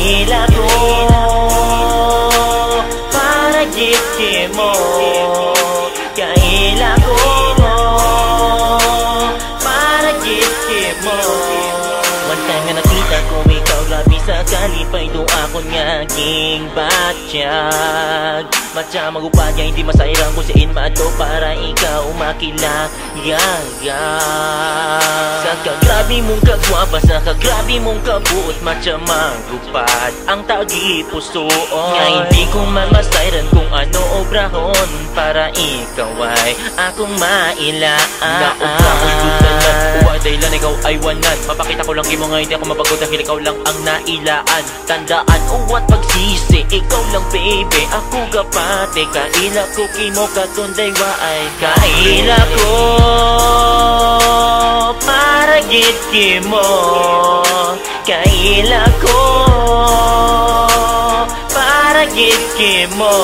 kaila ko para gifti mo. Kaila ko para gifti mo. One time nga nakita ko ikaw labi sa kalipay do ako ngaging batyag. Matya magupad nga hindi masairang ko siin mato para ikaw makilayaga. Sa kagrabe mong kagwapa, sa kagrabe mong kabuot, matya magupad ang tagi puso. Nga hindi ko man masairan kung ano obrahon para ikaw ay akong mailaan. Naubra ko'y dutalan, uwag dahilan ikaw ay wanan. Mapakita ko lang imo nga hindi ako mapagod dahil ikaw lang ang nailaan. Tandaan uwat pagsisi, ikaw lang baby, ako gapate. Kaila ko kimo katunday waay. Kaila ko para gitki mo. Kaila ko para gitki mo.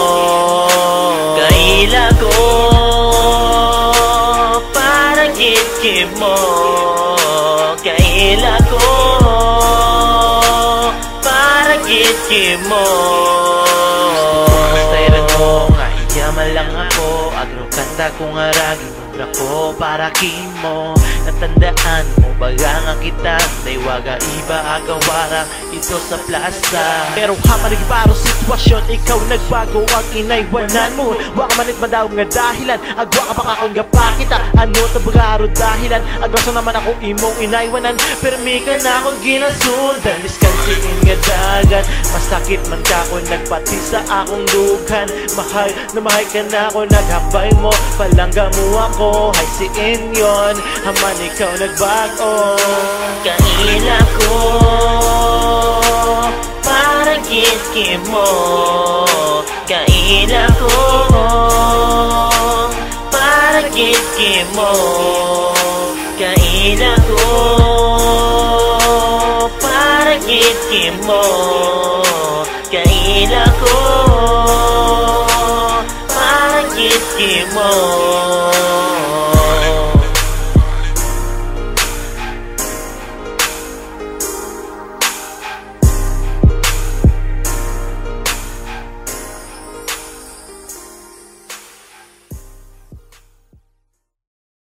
Kaila ko para gitki mo. Kaila ko para gitki mo. Masairan mo nga iyaman lang ako. Agro kanta ko nga ragi mabra ko para kimo. Natandaan mo baga nga kita daywaga iba agawarang ito sa plaza. Pero haman nagibaro sitwasyon, ikaw nagbago ang inaywanan mo. Waka manit madaw nga dahilan, agwa ka baka kung gapa kita. Ano tabagaro dahilan, agwaso naman ako imong inaywanan. Permi ka na akong ginasundan, miskansiin nga dagan. Masakit man ka ko nagpati sa akong dughan. Mahal na mahal ka na ako, naghambay mo palangga mo ako. Hay siin yon, haman ikaw nagbago. Kaila ko para gitki mo. Kaila ko para gitki mo. Kaila ko para gitki mo. Kaila ko para gitki mo.